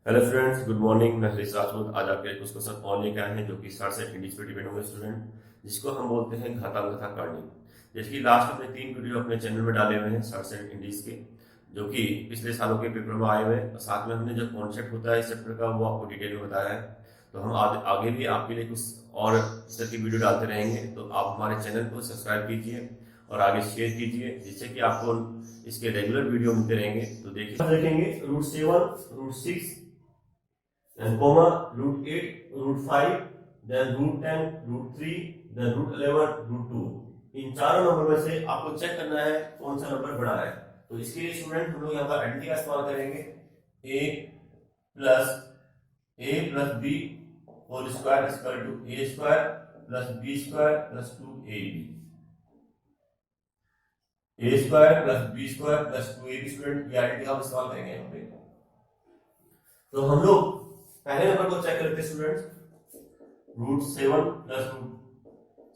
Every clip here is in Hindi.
Hello students, good morning. मैं हरीश राजपूत आज आपके लिए कुछ क्वेश्चन और लेकर आए हैं जो कि सर्च एंड इंग्लिश पे डिपेंड होंगे स्टूडेंट, जिसको हम बोलते हैं घातांक तथा कॉर्डिंग। जैसे कि लास्ट हमने 3 वीडियो अपने चैनल में डाले हुए हैं सर्च एंड इंग्लिश के, जो कि पिछले सालों के पेपर में आए हुए हैं। और साथ में हमने जो कॉन्सेप्ट होता है इस चैप्टर का वो आपको डिटेल में बताया है। तो हम आगे भी आपके लिए कुछ और इस तरह की वीडियो डालते रहेंगे। तो आप हमारे चैनल को सब्सक्राइब कीजिए और आगे शेयर कीजिए, जिससे कि आपको इसके रेगुलर वीडियो मिलते रहेंगे। तो देखिए, देखेंगे √7, √6, then comma √8, √5, then √10, √3, then √11, √2। इन चारों नंबर में से आपको चेक करना है कौन सा नंबर बड़ा है। तो इसके लिए स्टूडेंट हम लोग यहाँ पर आइडेंटिटी का इस्तेमाल करेंगे। a+b whole square equal to a² + b² + 2ab। a² + b² + 2ab student, ये आइडेंटिटी का इस्तेमाल करेंगे यहाँ पे। तो हम लोग पहले नंबर को चेक करते हैं स्टूडेंट्स। √7 +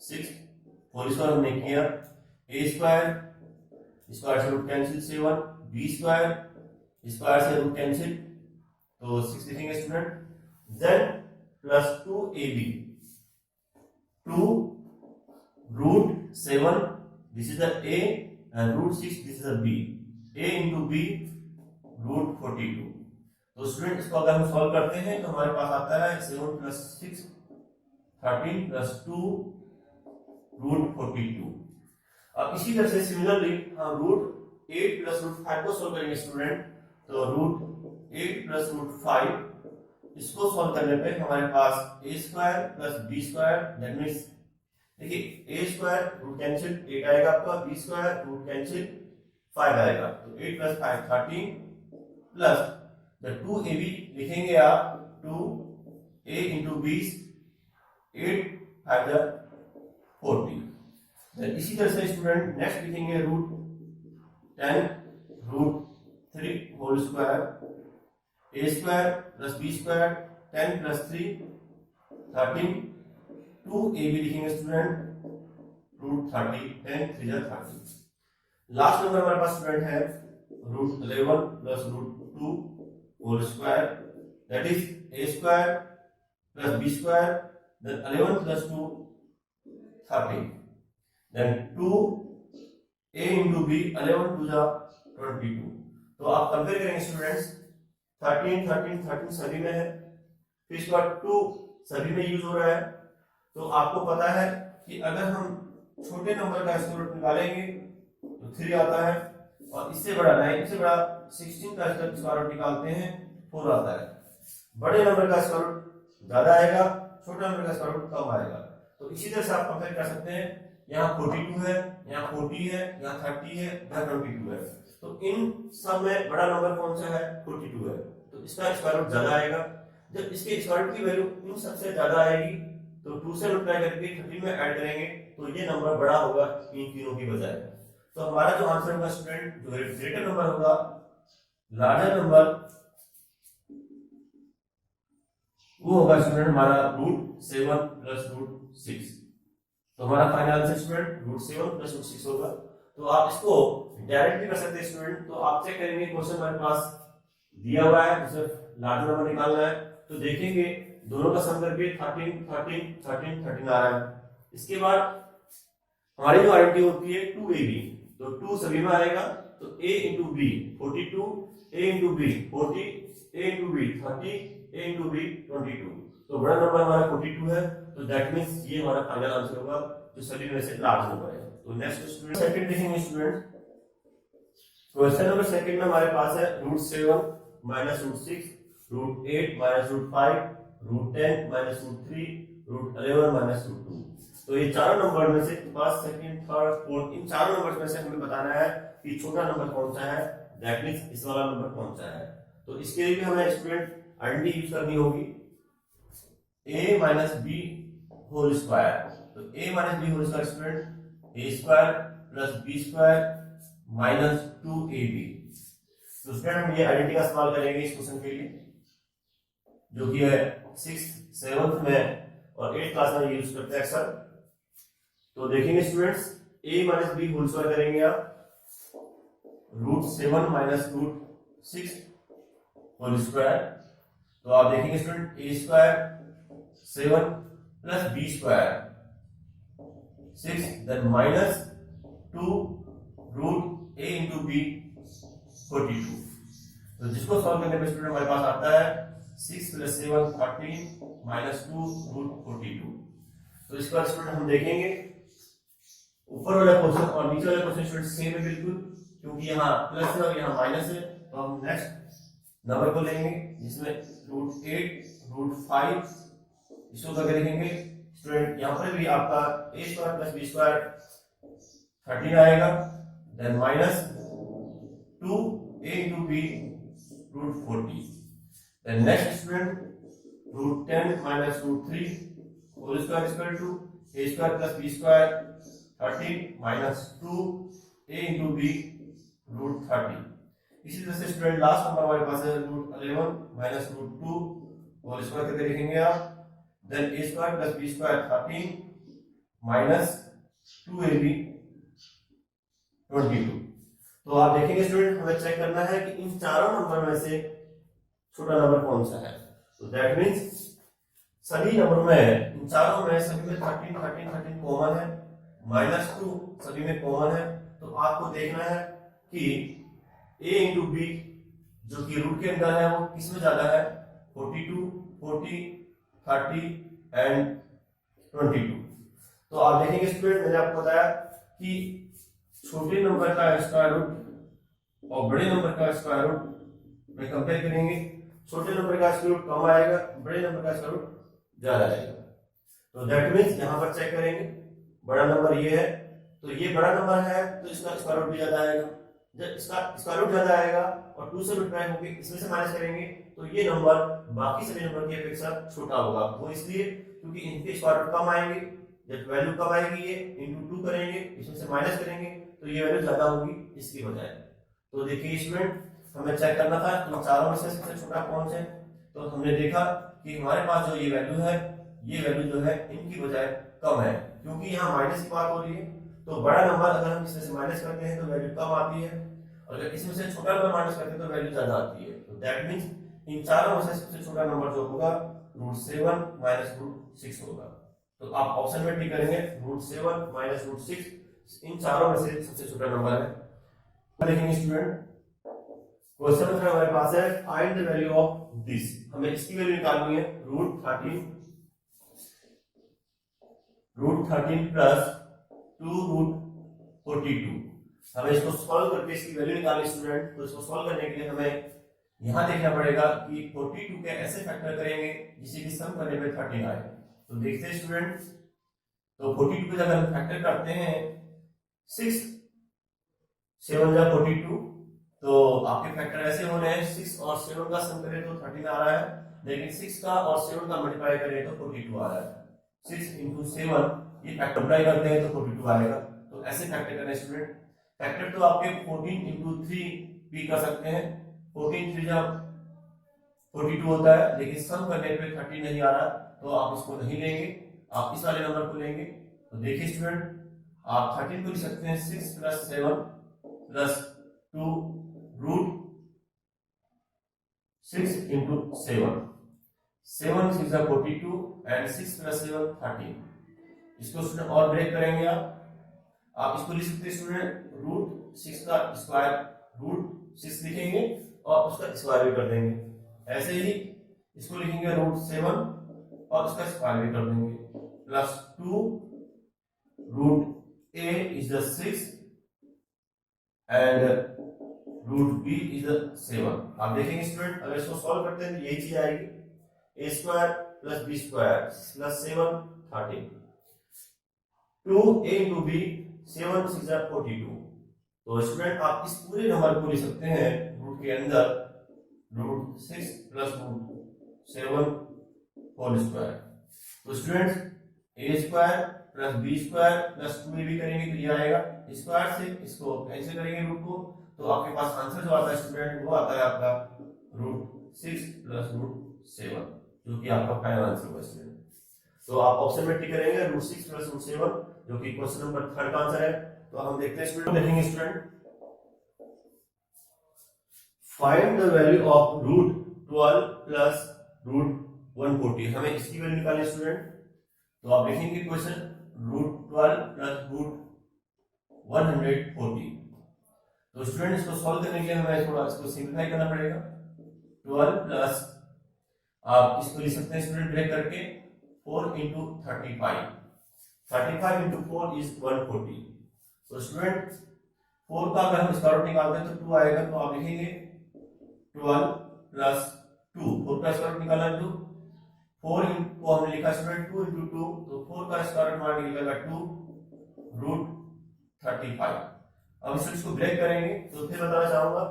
√6 होल स्क्वायर हमने किया। a² स्क्वायर से रूट कैंसिल 7, b² स्क्वायर से रूट कैंसिल, तो 6 लिखेंगे student. Then plus 2ab, 2 √7 this is the a and √6 this is the b, a into b √42। तो स्टूडेंट इसको अगर हम सॉल्व करते हैं तो हमारे पास आता है 7 + 6 13 + 2 √42। अब इसी तरह से सिमिलरली हम √8 + √5 को सॉल्व करेंगे स्टूडेंट। तो √8 + √5 इसको सॉल्व करने पे हमारे पास a² + b² दैट मींस देखिए a² रूट कैंसिल 8 आएगा आपका, b² रूट कैंसिल 5 आएगा। तो 8 + 5 13 प्लस 2ab लिखेंगे आप 2a into 20, 8 5 40। इसी तरह से स्टूडेंट नेक्स्ट लिखेंगे √10 √3 whole square, a² + b² 10 + 3 13, 2ab लिखेंगे स्टूडेंट √30 10 3 30। लास्ट नंबर हमारे पास स्टूडेंट है √11 + √2 whole square, that is a² + b², then 11 + 2 13, then 2a into b 11 to the 22। तो आप कंपेयर करेंगे स्टूडेंट्स, 13 13 13 सभी में है, फिर इसके बाद 2 सभी में यूज हो रहा है। तो आपको पता है कि अगर हम छोटे नंबर का स्क्वायर रूट निकालेंगे तो 3 आता है, और इससे बड़ा 9 से बड़ा 16 का स्क्वायर रूट निकालते हैं 4 आता है। बड़े नंबर का स्क्वायर रूट ज्यादा आएगा, छोटे नंबर का स्क्वायर रूट कम आएगा। तो इसी तरह से आप कंपेयर कर सकते हैं, यहाँ 42 है, यहाँ 40 है, यहाँ 30 है, यहाँ 22 है। तो इन सब में बड़ा नंबर कौन सा है? 42 है। तो इसका स्क्वायर रूट ज्यादा आएगा। जब इसके स्क्वायर रूट की वैल्यू इन सबसे ज्यादा आएगी तो 2 से मल्टीप्लाई करके 30 में ऐड करेंगे तो ये नंबर बड़ा होगा इन तीनों की बजाय। तो हमारा जो आंसर होगा स्टूडेंट, जो ग्रेटर नंबर होगा, लार्जर नंबर, वो होगा स्टूडेंट हमारा √7 + √6। तो हमारा फाइनल आंसर स्टूडेंट √7 + √6 होगा। तो आप इसको डायरेक्ट भी कर सकते हैं स्टूडेंट। तो आप चेक करेंगे क्वेश्चन हमारे पास दिया हुआ है, सिर्फ लार्ज नंबर निकालना है। तो देखेंगे दोनों का सम करके 13 13 13 13 आ रहा है। इसके बाद हमारी जो आइडेंटिटी होती है 2ab, तो 2 सभी में आएगा, तो a into b 42, a into b 40, a into b 30, a into b 22। तो बड़ा नंबर हमारा 42 है। तो दैट मींस ये हमारा फाइनल आंसर होगा, जो सभी में से लार्ज नंबर है। तो नेक्स्ट स्टूडेंट सेकंड देखेंगे स्टूडेंट। क्वेश्चन नंबर सेकंड में हमारे पास है √7 - √6, √8 - √5, √10 - √3, √11 - √2। तो ये चारों नंबर में से फर्स्ट सेकंड थर्ड फोर्थ, इन चारों नंबर में से हमें बताना है कि छोटा नंबर कौन सा है, दैट मींस इस वाला नंबर कौन सा है। तो इसके लिए भी हमें स्टूडेंट आइडेंटिटी यूज करनी होगी, a - b होल स्क्वायर। तो a - b whole square student a² + b² - 2ab। तो स्टूडेंट हम ये आइडेंटिटी का इस्तेमाल करेंगे इस क्वेश्चन के लिए, जो कि है 6th 7th में और 8th क्लास में यूज करते हैं अक्सर। तो देखेंगे students, a - b whole square करेंगे आप, √7 - √6 होल स्क्वायर तो आप देखेंगे student a square 7 plus b square 6 then minus 2 root a into b 42। तो जिसको सॉल्व करने पे स्टूडेंट हमारे पास आता है 6 प्लस 7 13 माइनस 2 रूट 42। तो इसके बाद स्टूडेंट हम देखेंगे ऊपर वाला क्वेश्चन और नीचे वाला क्वेश्चन स्टूडेंट सेम है बिल्कुल, क्योंकि यहाँ प्लस है और यहाँ माइनस है। तो हम नेक्स्ट नंबर को लेंगे जिसमें रूट 8 रूट 5 इसको करके लिखेंगे स्टूडेंट। यहाँ पर भी आपका a square plus b square 13 आएगा, then minus 2 a into b root 40। Then next student root 10 minus root 3 whole square equal to a square plus b square 13 minus 2 a into b root 30। इसी तरह से स्टूडेंट लास्ट नंबर हमारे पास है root 11 minus root 2 whole square करके लिखेंगे आप, then a square plus b square 13 minus 2ab 22। तो आप देखेंगे स्टूडेंट हमें चेक करना है कि इन चारों नंबर में से छोटा नंबर कौन सा है। तो दैट मींस सभी नंबरों में इन चारों में सभी में 13 13 13 कॉमन है, माइनस 2 सभी में कॉमन है। तो आपको देखना है कि a इंटू बी जो कि रूट के अंदर है वो किसमें ज्यादा है, 42 40 30 एंड 22। तो आप देखेंगे स्टूडेंट मैंने आपको बताया कि छोटे नंबर का स्क्वायर रूट और बड़े नंबर का स्क्वायर रूट में कंपेयर करेंगे, छोटे नंबर का स्क्वायर रूट कम आएगा, बड़े नंबर का स्क्वायर रूट ज्यादा आएगा। तो दैट मींस यहां पर चेक करेंगे बड़ा नंबर ये है तो ये बड़ा नंबर है तो इसका स्क्वायर रूट भी ज्यादा आएगा। जब इसका स्क्वायर रूट ज्यादा आएगा और 2 से मल्टीप्लाई होंगे इसमें से माइनस करेंगे तो ये नंबर बाकी सभी नंबर की अपेक्षा छोटा होगा। वो इसलिए क्योंकि इनके स्क्वायर रूट कम आएंगे, जब वैल्यू कम आएगी ये इनटू 2 करेंगे इसमें से माइनस करेंगे तो ये वैल्यू ज्यादा होगी इसकी बजाय। तो देखिए स्टूडेंट हमें चेक करना था इन चारों में से सबसे छोटा कौन सा है। तो हमने देखा कि हमारे पास जो ये वैल्यू है ये वैल्यू जो है इनकी बजाय कम है, क्योंकि यहाँ माइनस की बात हो रही है। तो बड़ा नंबर अगर हम इसमें से माइनस करते हैं तो वैल्यू कम आती है, और अगर इसमें से छोटा नंबर माइनस करते हैं तो वैल्यू ज्यादा आती है। तो दैट मींस इन चारों में से सबसे छोटा नंबर जो होगा रूट 7 माइनस रूट 6 होगा। तो आप ऑप्शन में टिक करेंगे रूट 7 माइनस रूट 6 इन चारों में से सबसे छोटा नंबर है। देखेंगे स्टूडेंट क्वेश्चन नंबर हमारे पास है find the value of this. हमें इसकी वैल्यू निकालनी है रूट 13 प्लस 2 रूट 42। हमें इसको सॉल्व करके इसकी वैल्यू निकालनी स्टूडेंट। तो इसको सॉल्व करने के लिए हमें यहां देखना पड़ेगा कि 42 के ऐसे फैक्टर करेंगे जिसे कि सम करने पे 13 आए। तो देखते हैं स्टूडेंट, तो 42 पे जब हम फैक्टर करते हैं 6 7 जा 42, तो आपके फैक्टर ऐसे होने हैं 6 और 7 का सम करें तो 13 आ रहा है, लेकिन 6 का और 7 का मल्टीप्लाई करें तो 42 आ रहा है। 6 इंटू 7 ये फैक्टर मल्टीप्लाई करते हैं तो 42 आएगा। तो ऐसे फैक्टर करने स्टूडेंट, फैक्टर तो आपके 14 इंटू 3 भी कर सकते हैं। 14 3 जब 42 होता है, लेकिन सम करने पे 30 नहीं आ रहा तो आप इसको नहीं लेंगे, आप इस वाले नंबर को लेंगे। तो देखिए स्टूडेंट आप 13 को लिख सकते हैं 6 प्लस 7 प्लस 2 रूट 6 इंटू 7 7 6 जा 42 एंड 6 प्लस 7 13। इसको स्टूडेंट और ब्रेक करेंगे आप इसको लिख सकते हैं स्टूडेंट रूट 6 का स्क्वायर रूट 6 लिखेंगे और उसका स्क्वायर भी कर देंगे। ऐसे ही इसको लिखेंगे रूट 7 और उसका स्क्वायर भी कर देंगे plus 2 root a is the 6 and root b is the 7। आप देखेंगे स्टूडेंट अगर इसको सॉल्व करते हैं तो यही चीज आएगी, a square plus b square plus 7 13 2a into b 7 6 42। तो स्टूडेंट आप इस पूरे नंबर को लिख सकते हैं रूट के अंदर root 6 plus root 7 whole square. तो student a square plus b square plus 2a भी करेंगे तो ये आएगा, स्क्वायर से इसको कैंसिल करेंगे रूट को, तो आपके पास आंसर जो आता है स्टूडेंट वो आता है आपका रूट 6 प्लस रूट 7, जो कि आपका फाइनल आंसर होगा स्टूडेंट। तो आप ऑप्शन में टिक करेंगे रूट 6 प्लस रूट 7, जो कि क्वेश्चन नंबर 3 का आंसर है। तो हम देखते हैं स्टूडेंट, देखेंगे student find the value of root 12 plus √140, हमें इसकी वैल्यू निकालनी स्टूडेंट। तो आप लिखेंगे क्वेश्चन √12 प्लस √140। तो स्टूडेंट इसको सॉल्व करने के लिए हमें थोड़ा इसको सिंप्लीफाई करना पड़ेगा। 12 प्लस आप इसको लिख सकते हैं स्टूडेंट ब्रेक करके 4 इंटू 35, 35 इंटू 4 इज 140। तो स्टूडेंट 4 का अगर हम स्क्वायर रूट निकालते हैं तो 2 आएगा, तो आप लिखेंगे 12 प्लस 2, 4 का स्क्वायर रूट निकालना है 2, 4 को हमने लिखा स्टूडेंट 2 इंटू 2, तो 4 का स्क्वायर रूट हमारा निकलेगा 2 √35। अब इसको ब्रेक करेंगे तो फिर बताना चाहूंगा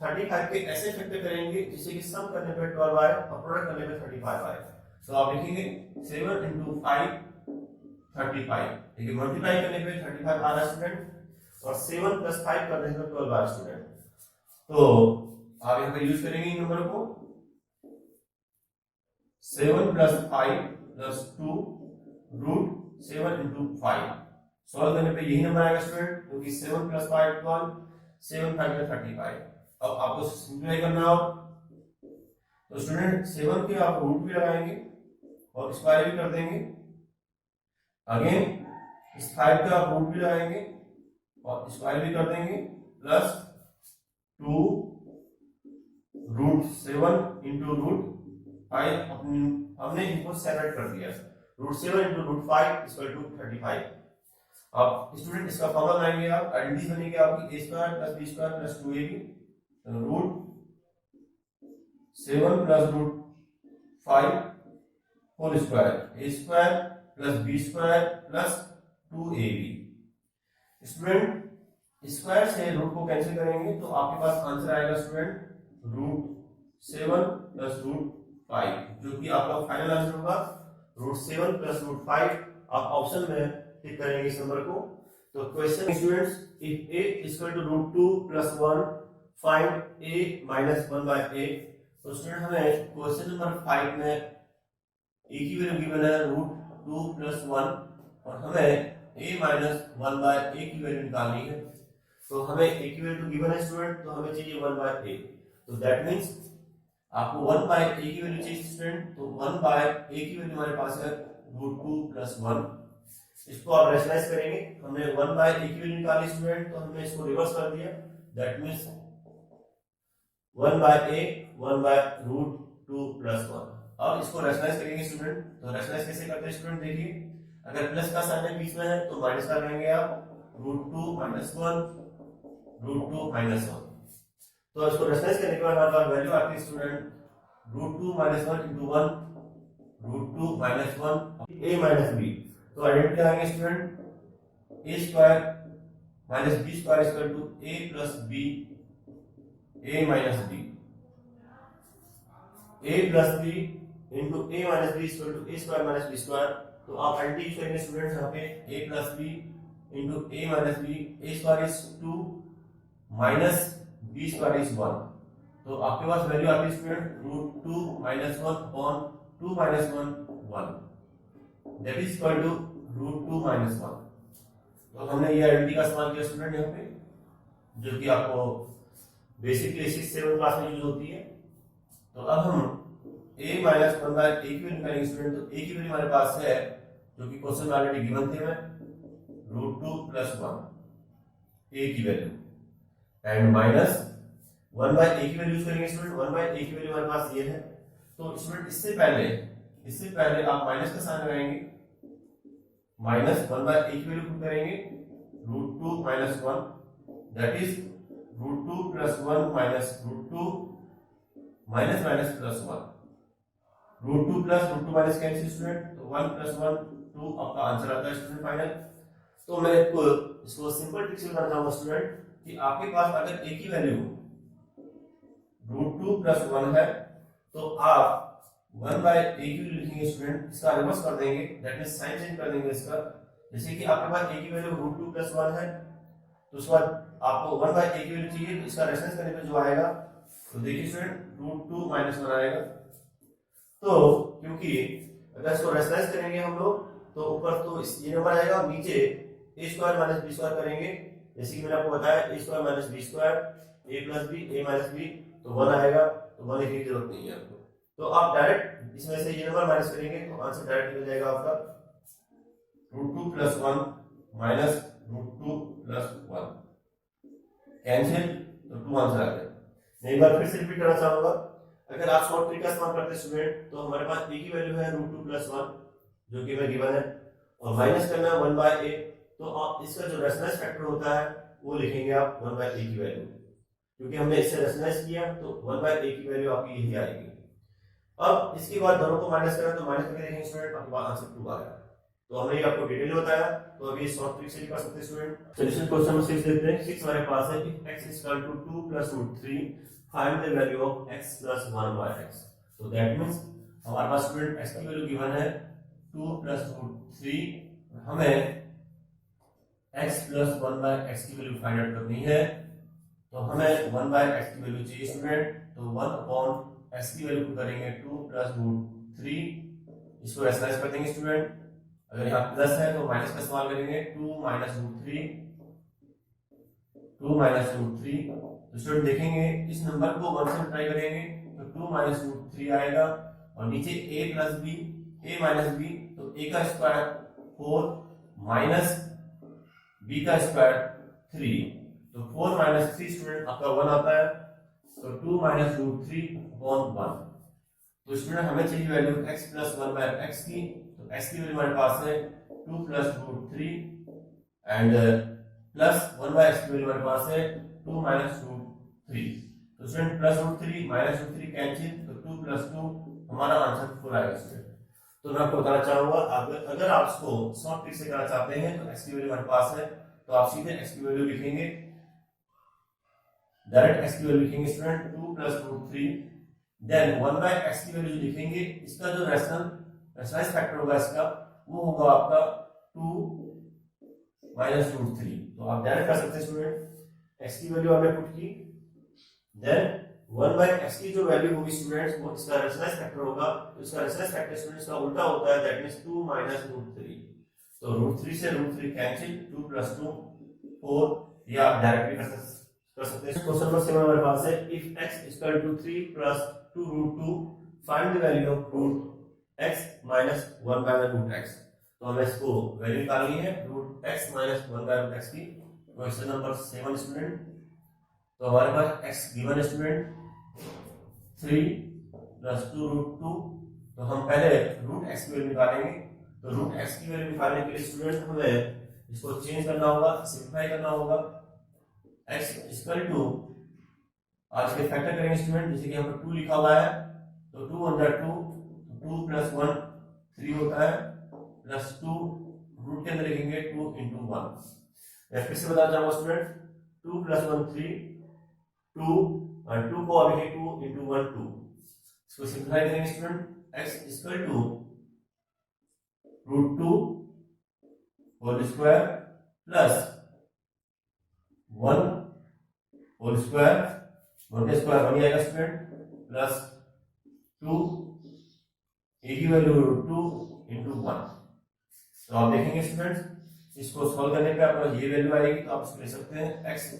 35 के ऐसे फैक्टर करेंगे जिससे कि सम करने पे 12 आए और प्रोडक्ट करने पे 35 आए। तो आप लिखेंगे 7 इंटू 5 35, ठीक है, मल्टीप्लाई करने पे 35 आ रहा है स्टूडेंट, और 7 प्लस 5 करने पे 12 आ रहा है स्टूडेंट। तो आप यहाँ पे यूज करेंगे इन नंबर को 7 प्लस 5 प्लस 2 √7 इंटू 5। सॉल्व करने पे यही नंबर आएगा स्टूडेंट, क्योंकि 7 प्लस 5 12, 7 5 में 35। अब आपको सिंप्लीफाई करना हो तो स्टूडेंट 7 के आप रूट भी लगाएंगे और स्क्वायर भी कर देंगे, अगेन इस 5 का आप रूट भी लगाएंगे और स्क्वायर भी कर देंगे, प्लस 2 √7 इंटू √5, हमने इनको सेपरेट कर दिया, √7 इंटू √5 इक्वल टू 35। अब स्टूडेंट इसका फॉर्मूला बनाएंगे, आप आइडेंटिटी बनेगी आपकी a square plus b square plus 2ab √7 plus √5 whole square, a square plus b square plus 2ab। Student square से रूट को कैंसिल करेंगे तो आपके पास आंसर आएगा स्टूडेंट √7 प्लस √5, जो कि आपका फाइनल आंसर होगा √7 प्लस √5। आप ऑप्शन में टिक करेंगे इस नंबर को। तो question students, if a equal to √2 plus 1 find a minus 1 by a। तो स्टूडेंट हमें क्वेश्चन नंबर 5 में a की वैल्यू गिवन है √2 प्लस 1 और हमें a माइनस 1 बाय a की वैल्यू निकालनी है। तो हमें a की वैल्यू गिवन है स्टूडेंट, तो हमें चाहिए 1 बाय a। तो दैट मींस आपको 1 बाय a की वैल्यू चाहिए स्टूडेंट, तो 1 बाय a की वैल्यू हमारे पास है √2 प्लस 1। इसको आप रैशनलाइज करेंगे, हमने 1 बाय a की वैल्यू निकाली स्टूडेंट, तो हमने इसको रिवर्स कर दिया, that means 1 by a 1 by √2 plus 1। अब इसको रैशनलाइज करेंगे स्टूडेंट, तो रैशनलाइज कैसे करते हैं स्टूडेंट, देखिए अगर प्लस का साइन बीच में है तो माइनस का लेंगे आप, √2 माइनस 1 √2 माइनस 1। तो इसको रैशनलाइज करने के बाद हमारे पास वैल्यू आती है student √2 minus 1 into 1 √2 minus 1 a minus b। तो आइडेंटिटी आएंगे student a square minus b square equal to a plus b a minus b, a plus b into a minus b equal to a square minus b square. तो आप आइडेंटिटी यूज करेंगे स्टूडेंट यहाँ पे a plus b into a minus b, a square is 2 minus b square is 1। तो आपके पास वैल्यू आती है student √2 minus 1 upon 2 minus 1 1, that is equal to √2 minus 1। तो हमने ये आइडेंटिटी का इस्तेमाल किया स्टूडेंट यहाँ पे, जो कि आपको बेसिकली 6-7 क्लास में यूज होती है। तो अब हम a माइनस 1 बाय a की वैल्यू निकालेंगे स्टूडेंट, तो a की वैल्यू हमारे पास है जो कि क्वेश्चन में ऑलरेडी गिवन थे, में √2 प्लस 1 a की value and minus 1 by a की वैल्यू यूज करेंगे स्टूडेंट, 1 बाय a की वैल्यू हमारे पास ये है। तो स्टूडेंट इससे पहले आप माइनस का साइन लगाएंगे, माइनस 1 बाय a की वैल्यू पुट करेंगे √2 minus 1, that is √2 plus 1 minus √2 minus minus plus 1, √2 plus √2 minus cancel student, तो 1 प्लस 1 2 आपका आंसर आता है स्टूडेंट फाइनल। तो मैं इसको सिंपल ट्रिक से बताना चाहूंगा स्टूडेंट कि आपके पास अगर a की वैल्यू √2 प्लस 1 है तो आप 1 बाय a की वैल्यू लिखेंगे स्टूडेंट, इसका रिवर्स कर देंगे, दैट मींस साइन चेंज कर देंगे इसका। जैसे कि आपके पास a की वैल्यू √2 प्लस 1 है, तो उसके बाद आपको 1 बाय a की वैल्यू चाहिए, तो इसका रेफरेंस करने पे जो आएगा, तो देखिए स्टूडेंट √2 माइनस 1 आएगा। तो क्योंकि अगर इसको रेशनलाइज करेंगे हम लोग तो ऊपर तो ये नंबर आएगा और नीचे a square minus b square करेंगे, जैसे कि मैंने आपको बताया a square minus b square a plus b a minus b, तो 1 आएगा, तो 1 लिखने की जरूरत नहीं है आपको। तो आप डायरेक्ट इसमें से ये नंबर माइनस करेंगे तो आंसर डायरेक्ट निकल जाएगा आपका √2 + 1 माइनस √2 + 1 कैंसिल, तो 2 आंसर आ गया। मैं एक बार फिर से रिपीट करना चाहूंगा, अगर आप शॉर्ट ट्रिक का इस्तेमाल करते हैं स्टूडेंट तो हमारे पास a की वैल्यू है √2 + 1 जो कि हमें गिवन है और माइनस करना है 1/a, तो आप इसका जो रेशनलाइज फैक्टर होता है वो लिखेंगे आप 1/a की वैल्यू, क्योंकि हमने इससे रेशनलाइज किया तो 1/a की वैल्यू आपकी यही आएगी। अब इसके बाद दोनों को माइनस करें तो माइनस करके देखेंगे स्टूडेंट, आपके पास आंसर 2 आ गया। तो हमने ये आपको डिटेल में बताया, तो अभी शॉर्ट ट्रिक से भी कर सकते हैं स्टूडेंट। सॉल्यूशन क्वेश्चन नंबर 6 देखते हैं। 6 हमारे पास है if x = 2 + √3 find the value of x + 1/x। तो दैट मींस हमारे पास स्टूडेंट x की वैल्यू गिवन है 2 + √3, हमें x + 1/x की वैल्यू फाइंड आउट करनी है, तो हमें 1/x की वैल्यू चाहिए स्टूडेंट, तो 1/x की वैल्यू को करेंगे 2 + √3, इसको रेशनलाइज कर देंगे स्टूडेंट। अगर यहाँ प्लस है तो माइनस का इस्तेमाल करेंगे 2 - √3, 2 - √3। तो स्टूडेंट देखेंगे इस नंबर को 1 से मल्टीप्लाई करेंगे तो 2 - √3 आएगा और नीचे a + b, a - b, तो a का स्क्वायर 4 माइनस b का स्क्वायर 3, तो 4 - 3 स्टूडेंट आपका 1 आता है, तो 2 - √3/1। तो स्टूडेंट हमें चाहिए वैल्यू x + 1/x की, तो x की वैल्यू हमारे पास है 2 + √3 एंड प्लस 1/x की वैल्यू हमारे पास है 2 - √3। तो स्टूडेंट +√3 - √3 कैंसिल, तो 2 + 2 हमारा आंसर 4 आएगा स्टूडेंट। तो मैं आपको बताना चाहूंगा अगर आप इसको शॉर्ट ट्रिक से करना चाहते हैं तो x की वैल्यू हमारे पास है, तो आप सीधे x की वैल्यू लिखेंगे, डायरेक्ट x की वैल्यू लिखेंगे स्टूडेंट 2 + √3, देन 1/x की वैल्यू लिखेंगे, इसका जो रेशनलाइज फैक्टर होगा इसका वो होगा आपका 2 - √3। तो आप डायरेक्ट कर सकते हैं स्टूडेंट, x की वैल्यू आपने पुट की, देन 1/x की जो वैल्यू होगी स्टूडेंट्स वो इसका रेशनलाइज फैक्टर होगा, तो इसका रेशनलाइज फैक्टर स्टूडेंट्स का उल्टा होता है, दैट मींस 2 - √3। तो √3 से √3 कैंसिल, 2 + 2 4, या आप डायरेक्टली कर सकते हैं। क्वेश्चन नंबर 7 हमारे पास है if x = 3 + 2√2 find the value of √x - 1/√x। तो हमें इसको वैल्यू निकालनी है √x - 1/√x की। क्वेश्चन नंबर 7 स्टूडेंट, तो हमारे पास x गिवन स्टूडेंट 3 + 2√2, तो हम पहले √x की वैल्यू निकालेंगे। तो √x की वैल्यू निकालने के लिए स्टूडेंट हमें इसको चेंज करना होगा, सिंपलीफाई करना होगा। x = आज के फैक्टर करेंगे स्टूडेंट, जैसे कि यहाँ पर 2 लिखा हुआ है, तो 2 × 2, 2 + 1 3 होता है, प्लस 2 रूट के अंदर लिखेंगे 2 × 1। मैं फिर से बताना चाहूंगा स्टूडेंट, 2 + 1 3, 2 और 2 को अब लिखेंगे 2 × 1 2। इसको सिंपलीफाई करेंगे student, x = √2 whole square plus 1 whole square, 1 का स्क्वायर 1 आएगा स्टूडेंट, प्लस 2 a की वैल्यू √2 × 1। तो आप देखेंगे स्टूडेंट्स, इसको सॉल्व करने पे आपको ये वैल्यू आएगी, तो आप इसको ले सकते हैं x =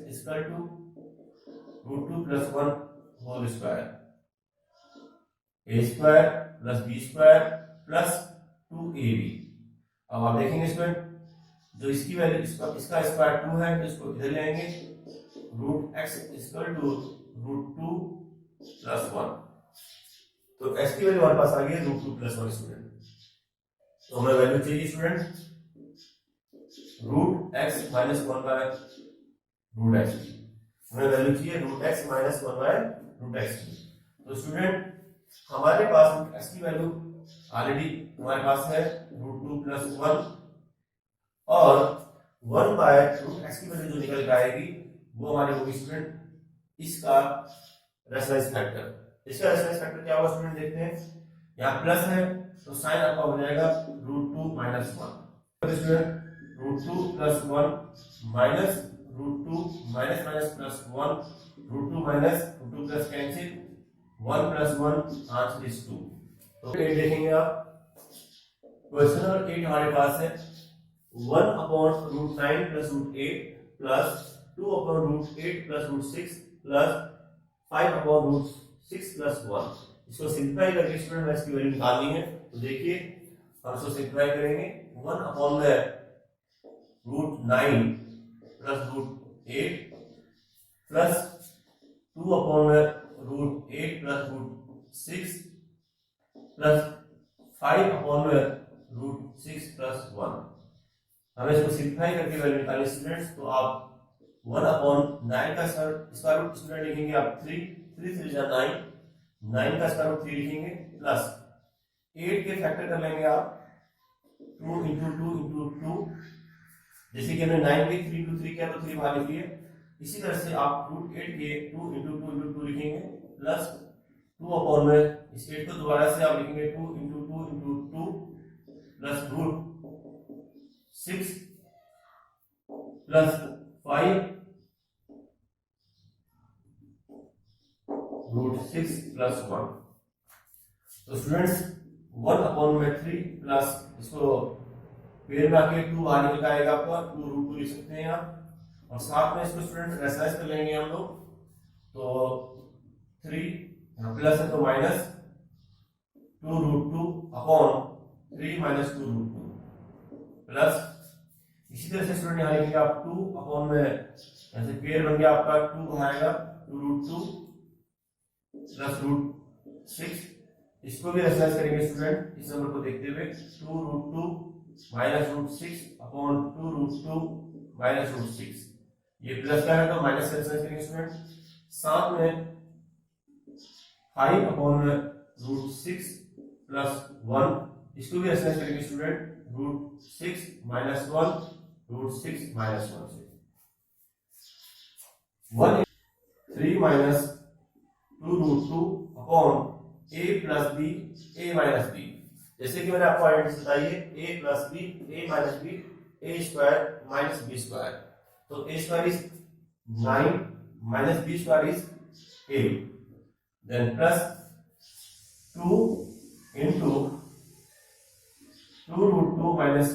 √2 + 1 whole square, a square plus b square plus 2ab। अब आप देखेंगे स्टूडेंट, जो इसकी वैल्यू इसका स्क्वायर 2 है, तो इसको इधर ले आएंगे, √x = √2 + 1। तो x की वैल्यू हमारे पास आ गई है √2 + 1 स्टूडेंट। तो हमें वैल्यू चाहिए स्टूडेंट √x - 1/√x की, हमें वैल्यू चाहिए √x - 1/√x की। तो स्टूडेंट हमारे पास x की वैल्यू ऑलरेडी हमारे पास है √2 + 1 और 1/√x की वैल्यू जो निकल के आएगी वो हमारी होगी स्टूडेंट इसका रेशनलाइज फैक्टर। इसका रेशनलाइज फैक्टर क्या होगा स्टूडेंट, देखते हैं। यहाँ प्लस है तो साइन आपका हो जाएगा √2 - 1। Student √2 + 1 minus √2 minus minus plus 1, √2 minus √2 plus cancel, 1 + 1 answer is 2। तो 8 देखेंगे आप, क्वेश्चन नंबर 8 हमारे पास है 1/√9 + √8 प्लस 2/√8 + √6 प्लस 5/√6 + 1। इसको सिंप्लीफाई करके स्टूडेंट हमें इसकी वैल्यू निकालनी है। तो देखिए हम इसको सिंप्लीफाई करेंगे, 1 अपॉन में root 9 plus root 8 plus 2 upon में root 8 plus root 6 plus 5 upon में रूट 6 प्लस 1। हमें इसको सिंप्लीफाई करके वैल्यू निकालनी स्टूडेंट्स। तो आप 1 अपॉन 9 का स्क्वायर रूट स्टूडेंट लिखेंगे आप 3 3 जा 9, 9 का स्क्वायर रूट 3 लिखेंगे प्लस 8 के फैक्टर कर लेंगे आप 2 इंटू 2 इंटू 2, जैसे कि हमने 9 के 3 इंटू 3 किया तो 3 बाहर लिखिए। इसी तरह से आप रूट 8 के 2 इंटू 2 इंटू 2 लिखेंगे प्लस 2 अपॉन में इस 8 को दोबारा से आप लिखेंगे 2 into 2 into 2 plus root 6 plus 5 root 6 plus 1। तो स्टूडेंट्स 1 अपॉन में 3 प्लस इसको पेड़ में आके 2 बाहर निकल आएगा आपका 2 रूट 2 लिख सकते हैं आप, और साथ में इसको स्टूडेंट रेशनलाइज कर लेंगे हम लोग। तो 3 प्लस है तो minus 2 root 2 upon 3 minus 2 root 2 plus इसी तरह से स्टूडेंट यहाँ लिखेंगे आप 2 अपॉन में ऐसे पेड़ बन गया आपका 2 बाहर आएगा 2 रूट 2 प्लस रूट 6। इसको भी रेशनलाइज करेंगे स्टूडेंट इस नंबर को देखते हुए 2 root 2 minus root 6 upon 2 root 2 minus root 6। ये प्लस का है तो माइनस से रेशनलाइज करेंगे स्टूडेंट। साथ में 5 अपॉन रूट 6 प्लस 1, इसको भी रेशनलाइज करेंगे student root 6 minus 1 root 6 minus 1 से 1 3 minus 2 root 2 upon a plus b a minus b. जैसे कि मैंने आपको आइडेंटिटी बताई है a plus b a minus b a square minus b square. तो a square is 9 minus b square is 8, then plus 2 into 2 root 2 minus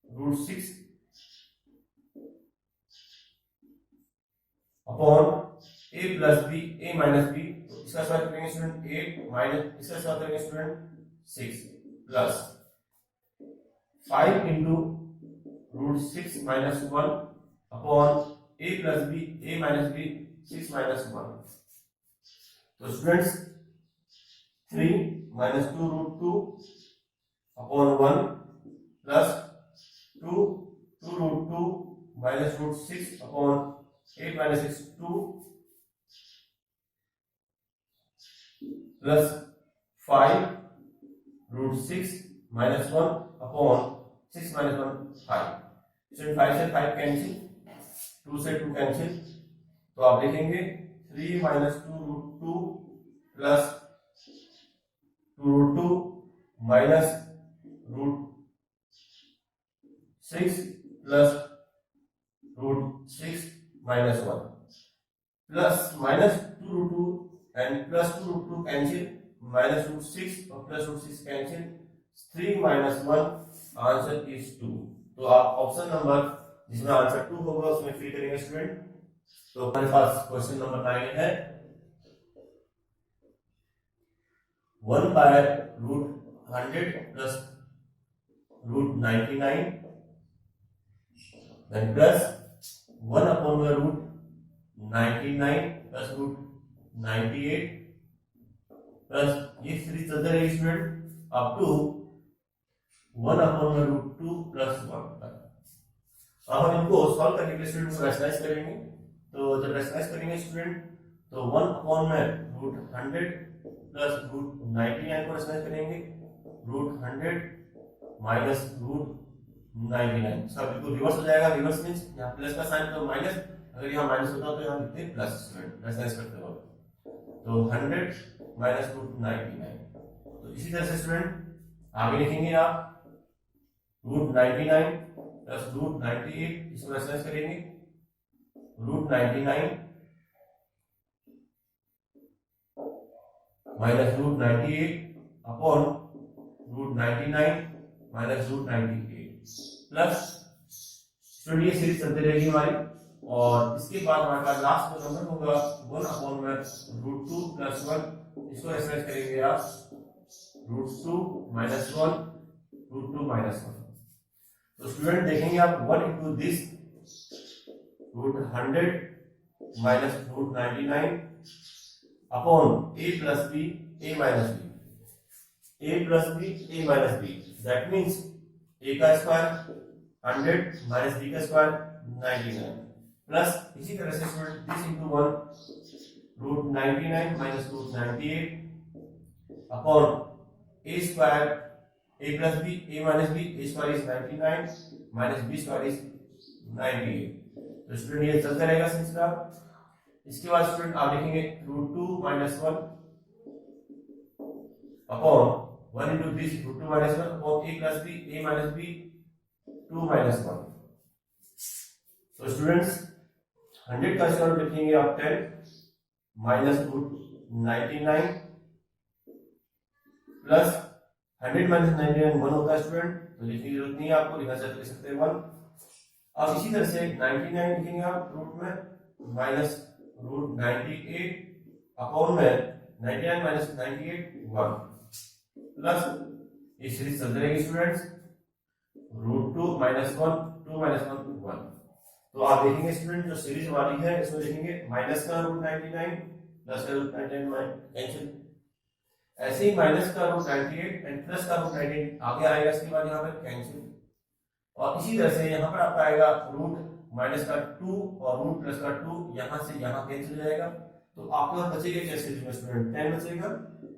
root 6 upon a plus b a minus b. तो इसका स्क्वायर करेंगे स्टूडेंट 8 माइनस इसका स्क्वायर करेंगे student 6 plus 5 into root 6 minus 1 upon a plus b a minus b 6 minus 1। तो students 3 minus 2 root 2 upon 1 plus 2 root 2 minus root 6 upon 8 minus 6 2 plus 5 root 6 minus 1 upon 6 minus 1 5। 5 से 5 कैंसिल, 2 से 2 कैंसिल, तो आप लिखेंगे 3 minus 2 root 2 plus 2 root 2 minus root 6 plus root 6 minus 1 plus minus 2 root 2 and plus 2 root 2 cancel, minus root 6 और plus root 6 cancel, 3 minus 1, answer is 2। तो आप ऑप्शन नंबर जिसमें आंसर 2 होगा उसमें फिल करेंगे स्टूडेंट। तो हमारे पास क्वेश्चन नंबर 9 है 1 by root 100 plus root 99 then plus 1 upon root 99 plus root 98 plus ये सीरीज चलते रहेगी student up to 1 upon root 2 plus 1 तक। अब हम इनको सॉल्व करने के लिए स्टूडेंट को रैशनलाइज करेंगे। तो जब रैशनलाइज करेंगे स्टूडेंट तो 1 अपॉन में रूट 100 प्लस रूट 99 को रैशनलाइज करेंगे रूट 100 माइनस रूट 99। सब बिल्कुल रिवर्स हो जाएगा। रिवर्स मींस यहाँ प्लस का साइन तो माइनस, अगर यहाँ माइनस होता तो यहाँ लिखते प्लस स्टूडेंट रैशनलाइज करते हो। तो 100 माइनस रूट 99। तो इसी तरह से स्टूडेंट आगे लिखेंगे आप रूट 99 प्लस रूट 98, इसको रैशनलाइज करेंगे root 99 minus root 98 upon root 99 minus root 98 plus student ये सीरीज चलती रहेगी हमारी। और इसके बाद हमारे पास लास्ट जो नंबर होगा 1 अपॉन में रूट 2 प्लस 1 इसको एक्सप्रेस करेंगे आप √2 - 1 √2 - 1। तो स्टूडेंट देखेंगे आप 1 into this √100 minus √99 upon a plus b a minus b a plus b a minus b, that means a का स्क्वायर 100 माइनस b का स्क्वायर 99 प्लस इसी तरह से student this into 1 √99 minus √98 upon a square a plus b a minus b a square is 99 minus b square is 98। तो स्टूडेंट ये चलता रहेगा सिलसिला। इसके बाद स्टूडेंट आप देखेंगे √2 - 1 upon 1 into this √2 - 1 upon a plus b a minus b 2 - 1। तो स्टूडेंट्स 100 का स्क्वायर लिखेंगे आप 10 माइनस √99 प्लस 100 माइनस 99 1 होता है स्टूडेंट, तो लिखने की जरूरत नहीं है आपको, लिखा लिख सकते हैं 1। अब इसी तरह से 99 लिखेंगे आप रूट में माइनस √98 अपॉन में 99 माइनस 98 1 प्लस ये सीरीज चलती रहेगी स्टूडेंट्स √2 - 1 2 - 1 1। तो आप देखेंगे स्टूडेंट जो सीरीज वाली है इसमें देखेंगे माइनस का √99 प्लस का √99 कैंसिल, ऐसे ही माइनस का √98 एंड प्लस का √98 आगे आएगा, इसके बाद यहाँ पर कैंसिल। और इसी तरह से यहाँ पर आपका आएगा रूट माइनस का 2 और रूट प्लस का 2 यहाँ से यहाँ कैंसिल हो जाएगा। तो आपके पास बचेगा क्या सीरीज में स्टूडेंट 10 बचेगा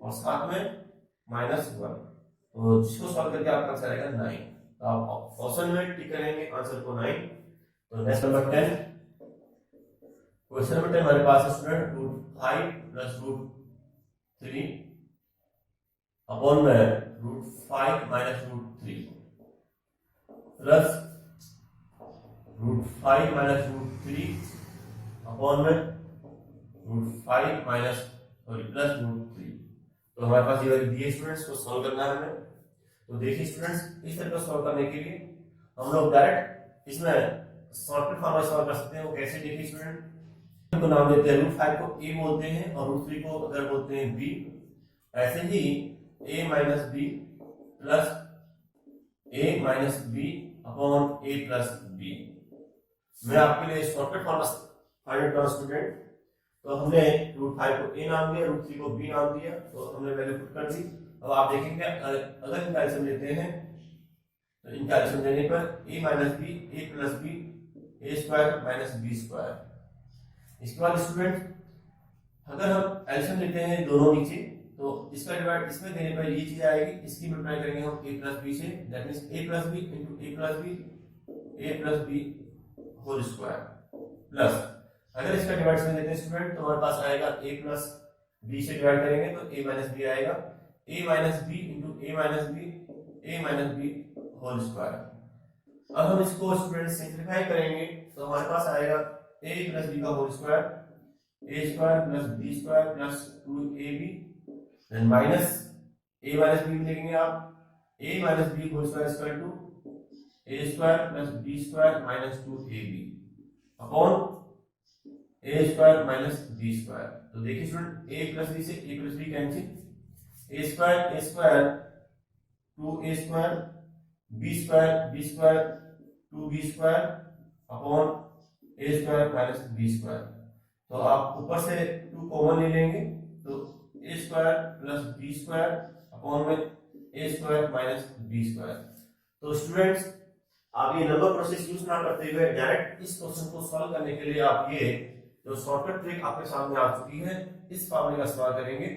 और साथ में -1। तो जिसको सॉल्व करके आपका आंसर आएगा 9। तो आप ऑप्शन में टिक करेंगे आंसर को 9। तो नेक्स्ट नंबर 10, क्वेश्चन नंबर 10 हमारे पास है स्टूडेंट √5 प्लस √3 अपॉन में √5 माइनस √3 प्लस √5 माइनस √3 अपॉन में √5 माइनस प्लस √3। तो हमारे पास ये वाली दिए स्टूडेंट्स को सॉल्व करना है हमें। तो देखिए स्टूडेंट्स इस तरह को सॉल्व करने के लिए हम लोग डायरेक्ट इसमें शॉर्टकट फॉर्म में सॉल्व कर सकते हैं। वो कैसे देखिए स्टूडेंट, इनको नाम देते हैं √5 को a बोलते हैं और √3 को अगर बोलते हैं b। ऐसे ही a minus b plus a minus b upon a plus b। मैं आपके लिए shortcut form find out student. तो हमने √5 को a नाम दिया, √3 को b नाम दिया, तो हमने वैल्यू पुट कर दी। अब आप देखेंगे अगर इनका एल्सियम लेते हैं तो इनका एल्सियम लेने पर a minus b a plus b a square minus b square. इसके बाद स्टूडेंट अगर हम एल्सियम लेते हैं दोनों नीचे तो इसका डिवाइड इसमें देने पर ये चीज आएगी, इसकी मल्टीप्लाई करेंगे हम a प्लस b से, that means a plus b into a plus b whole square plus अगर इसका डिवाइड में देते हैं स्टूडेंट तो हमारे पास आएगा a प्लस b से डिवाइड करेंगे तो a माइनस b आएगा, a minus b into a minus b whole square. अब हम इसको स्टूडेंट सिंप्लीफाई करेंगे तो हमारे पास आएगा a प्लस b का whole square, a square plus b square plus 2ab then minus a minus b लिखेंगे आप, a minus b whole square equal to a square plus b square minus 2ab upon a square minus b square. तो देखिए स्टूडेंट a प्लस b से a plus b cancel, a square 2a square b square 2b square upon a square minus b square. तो आप ऊपर से 2 कॉमन ले लेंगे तो a square plus b square upon में a square minus b square. तो स्टूडेंट्स आप ये नंबर प्रोसेस यूज ना करते हुए डायरेक्ट इस क्वेश्चन को सॉल्व करने के लिए आप ये जो शॉर्टकट ट्रिक आपके सामने आ चुकी है इस फार्मूले का इस्तेमाल करेंगे।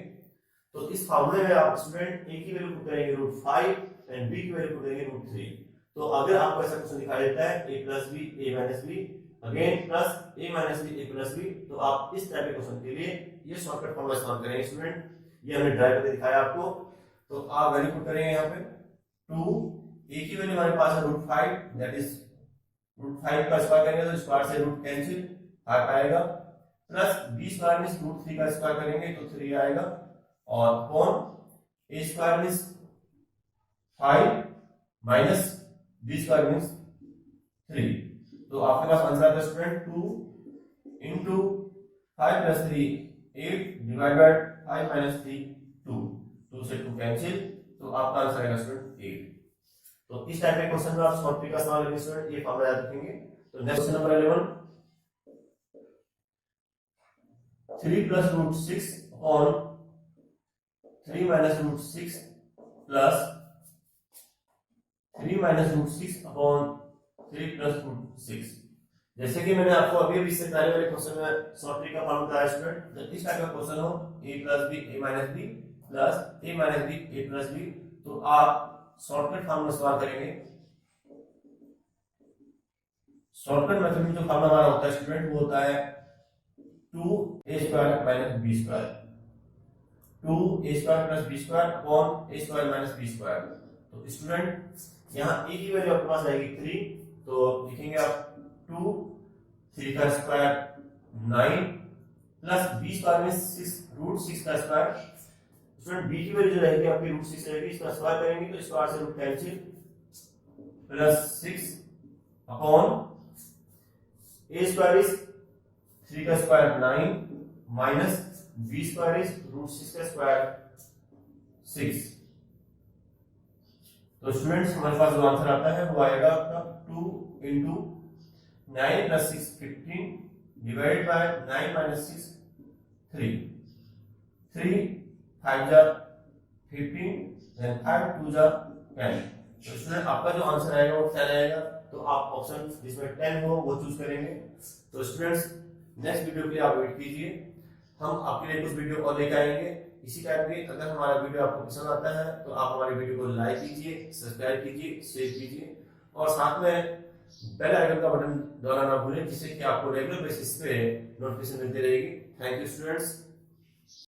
तो इस फार्मूले में आप स्टूडेंट a की वैल्यू पुट करेंगे √5 एंड b की वैल्यू पुट करेंगे √3। तो अगर आपको ऐसा क्वेश्चन दिखाई देता है a plus b a minus b again plus a minus b a plus b, तो आप इस टाइप के क्वेश्चन के लिए ये शॉर्टकट फॉर्मूला इस्तेमाल करेंगे स्टूडेंट। ये हमने ड्राइव करके दिखाया आपको। तो आप वैल्यू पुट करेंगे यहाँ पे 2, a की वैल्यू हमारे पास है √5 दैट इज √5 का स्क्वायर करेंगे तो स्क्वायर से रूट कैंसिल 5 आएगा प्लस b स्क्वायर मींस √3 का स्क्वायर करेंगे तो 3 आएगा और upon a square means 5 minus b square means 3। तो आपके पास आंसर आता है student 2 into 5 plus 3 8 divide by 5 minus 3 2, 2 से 2 कैंसिल, तो आपका आंसर आएगा स्टूडेंट 8। तो इस टाइप के क्वेश्चन में आप शॉर्ट ट्रिक का इस्तेमाल करेंगे स्टूडेंट, ये फॉर्मूला याद रखेंगे। तो next question number 11, 3 plus root 6 upon 3 minus root 6 plus 3 minus root 6 upon 3 plus root 6। जैसे कि मैंने आपको अभी अभी इससे पहले वाले क्वेश्चन में शॉर्ट ट्रिक का फॉर्मूला बताया स्टूडेंट, जब इस टाइप का क्वेश्चन हो a plus b a minus b plus a minus b a plus b, तो आप शॉर्टकट फॉर्मूला इस्तेमाल करेंगे। शॉर्टकट मेथड में जो फॉर्मूला हमारा होता है स्टूडेंट, वो होता है 2a² minus b², 2a² plus b² upon a² minus b²। तो स्टूडेंट यहाँ a की वैल्यू आपके पास आएगी 3, तो लिखेंगे आप 2, 3 का स्क्वायर 9 प्लस b² में 6 रूट 6 का स्क्वायर। स्टूडेंट b की वैल्यू जो रहेगी आपकी रूट 6 रहेगी, इसका स्क्वायर करेंगे तो स्क्वायर से root cancel, plus 6 upon a² is 3 का square 9 minus b² is root 6 का स्क्वायर 6। तो स्टूडेंट्स हमारे पास जो आंसर आता है वो आएगा आपका 2 into 9 plus 6 15 divided by 9 minus 6 3, 3 5 जा 15 देन 5 2 जा 10। तो स्टूडेंट आपका जो आंसर आएगा वो 10 आएगा। तो आप ऑप्शन जिसमें 10 हो वो चूज करेंगे। तो स्टूडेंट्स नेक्स्ट वीडियो के लिए आप वेट कीजिए, हम आपके लिए कुछ वीडियो और लेकर आएंगे इसी टाइप के। अगर हमारा वीडियो आपको पसंद आता है तो आप हमारे वीडियो को लाइक कीजिए, सब्सक्राइब कीजिए, शेयर कीजिए और साथ में बेल आइकन का बटन दबाना ना भूलें, जिससे कि आपको रेगुलर बेसिस पे नोटिफिकेशन मिलती रहेगी। Thank you students.